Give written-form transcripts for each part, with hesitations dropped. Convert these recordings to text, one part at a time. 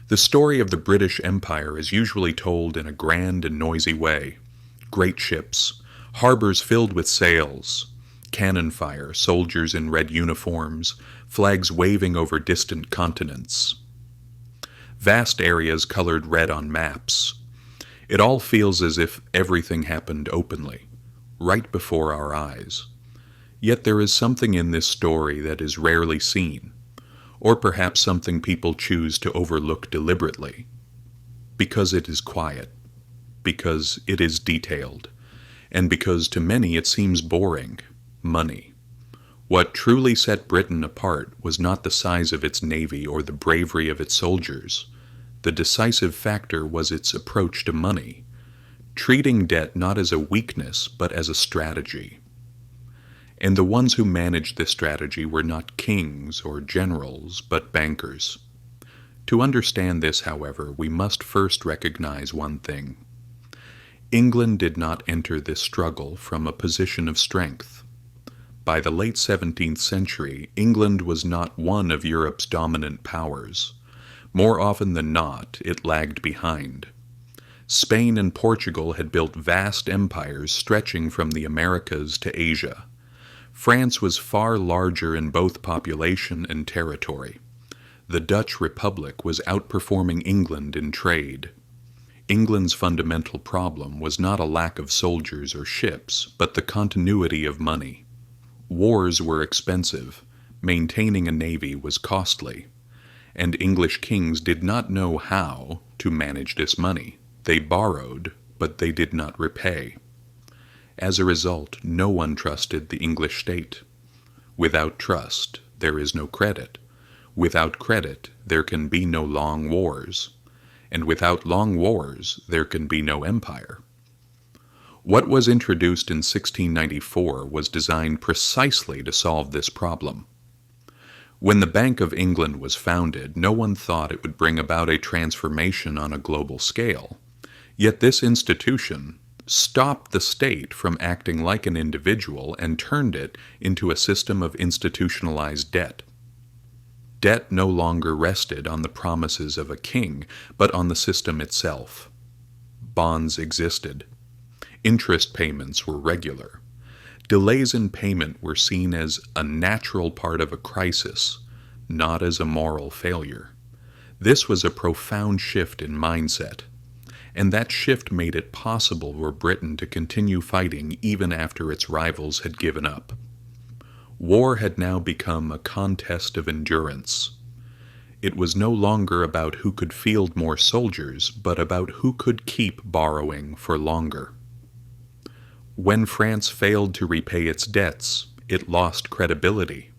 The story of the British Empire is usually told in a grand and noisy way. Great ships, harbors filled with sails, cannon fire, soldiers in red uniforms, flags waving over distant continents. Vast areas colored red on maps. It all feels as if everything happened openly, right before our eyes. Yet there is something in this story that is rarely seen, or perhaps something people choose to overlook deliberately, because it is quiet, because it is detailed, and because to many it seems boring: money. What truly set Britain apart was not the size of its navy or the bravery of its soldiers. The decisive factor was its approach to money, treating debt not as a weakness but as a strategy. And the ones who managed this strategy were not kings or generals, but bankers. To understand this, however, we must first recognize one thing. England did not enter this struggle from a position of strength. By the late 17th century, England was not one of Europe's dominant powers. More often than not, it lagged behind. Spain and Portugal had built vast empires stretching from the Americas to Asia. France was far larger in both population and territory. The Dutch Republic was outperforming England in trade. England's fundamental problem was not a lack of soldiers or ships, but the continuity of money. Wars were expensive, maintaining a navy was costly, and English kings did not know how to manage this money. They borrowed, but they did not repay. As a result, no one trusted the English state. Without trust, there is no credit. Without credit, there can be no long wars. And without long wars, there can be no empire. What was introduced in 1694 was designed precisely to solve this problem. When the Bank of England was founded, no one thought it would bring about a transformation on a global scale. Yet this institution stopped the state from acting like an individual and turned it into a system of institutionalized debt. Debt no longer rested on the promises of a king, but on the system itself. Bonds existed. Interest payments were regular. Delays in payment were seen as a natural part of a crisis, not as a moral failure. This was a profound shift in mindset, and that shift made it possible for Britain to continue fighting even after its rivals had given up. War had now become a contest of endurance. It was no longer about who could field more soldiers, but about who could keep borrowing for longer. When France failed to repay its debts, it lost credibility.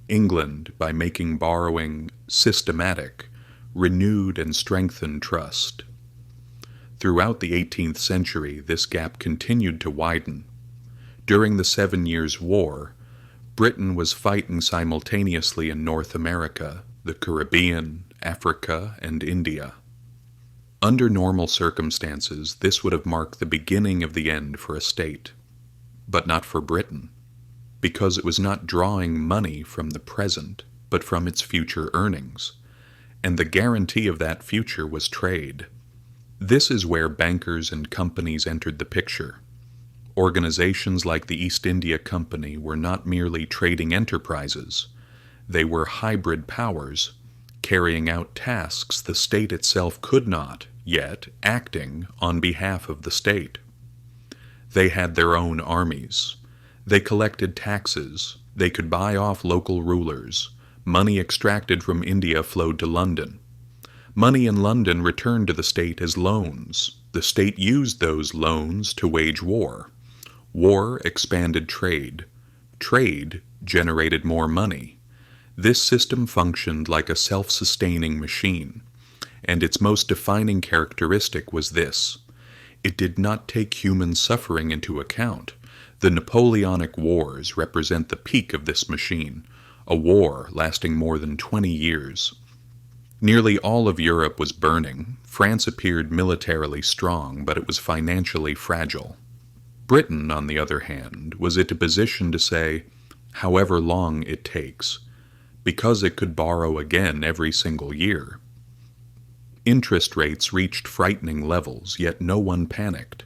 England, by making borrowing systematic, renewed and strengthened trust. Throughout the 18th century, this gap continued to widen. During the 7 Years' War, Britain was fighting simultaneously in North America, the Caribbean, Africa, and India. Under normal circumstances, this would have marked the beginning of the end for a state, but not for Britain, because it was not drawing money from the present, but from its future earnings, and the guarantee of that future was trade. This is where bankers and companies entered the picture. Organizations like the East India Company were not merely trading enterprises. They were hybrid powers, carrying out tasks the state itself could not, yet acting on behalf of the state. They had their own armies. They collected taxes. They could buy off local rulers. Money extracted from India flowed to London. Money in London returned to the state as loans. The state used those loans to wage war. War expanded trade. Trade generated more money. This system functioned like a self-sustaining machine, and its most defining characteristic was this: it did not take human suffering into account. The Napoleonic Wars represent the peak of this machine, a war lasting more than 20 years. Nearly all of Europe was burning. France appeared militarily strong, but it was financially fragile. Britain, on the other hand, was in a position to say, however long it takes, because it could borrow again every single year. Interest rates reached frightening levels, yet no one panicked.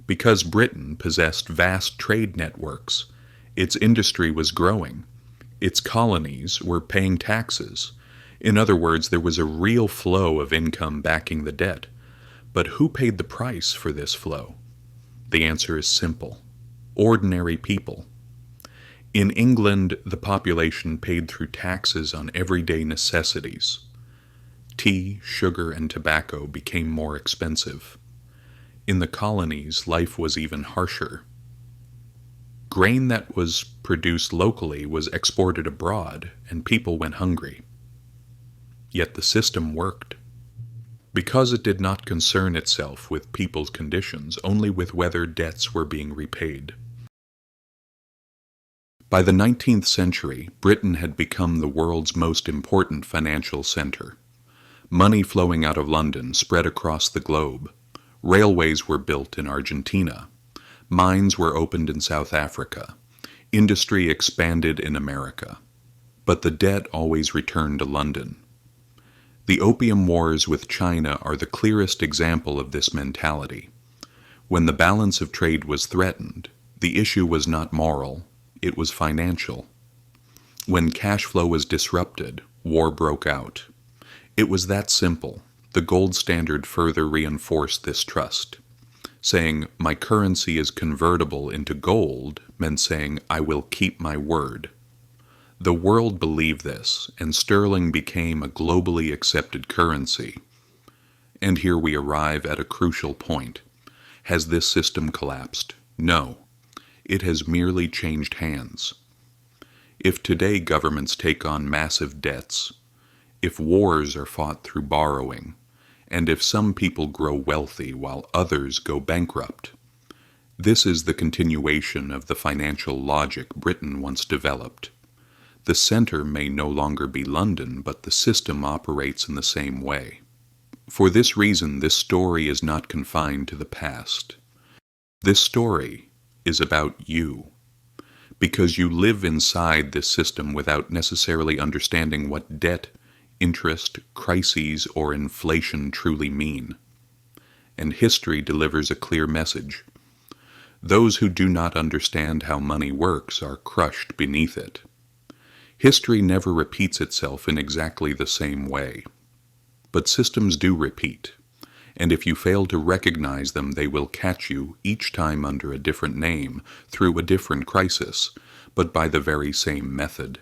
Because Britain possessed vast trade networks, its industry was growing, its colonies were paying taxes. In other words, there was a real flow of income backing the debt. But who paid the price for this flow? The answer is simple: ordinary people. In England, the population paid through taxes on everyday necessities. Tea, sugar, and tobacco became more expensive. In the colonies, life was even harsher. Grain that was produced locally was exported abroad, and people went hungry. Yet the system worked. Because it did not concern itself with people's conditions, only with whether debts were being repaid. By the 19th century, Britain had become the world's most important financial center. Money flowing out of London spread across the globe. Railways were built in Argentina. Mines were opened in South Africa. Industry expanded in America. But the debt always returned to London. The Opium Wars with China are the clearest example of this mentality. When the balance of trade was threatened, the issue was not moral, it was financial. When cash flow was disrupted, war broke out. It was that simple. The gold standard further reinforced this trust. Saying, "My currency is convertible into gold," meant saying, "I will keep my word." The world believed this, and sterling became a globally accepted currency. And here we arrive at a crucial point. Has this system collapsed? No. It has merely changed hands. If today governments take on massive debts, if wars are fought through borrowing, and if some people grow wealthy while others go bankrupt, this is the continuation of the financial logic Britain once developed. The center may no longer be London, but the system operates in the same way. For this reason, this story is not confined to the past. This story is about you, because you live inside this system without necessarily understanding what debt, interest, crises, or inflation truly mean. And history delivers a clear message. Those who do not understand how money works are crushed beneath it. History never repeats itself in exactly the same way. But systems do repeat, and if you fail to recognize them, they will catch you each time under a different name, through a different crisis, but by the very same method.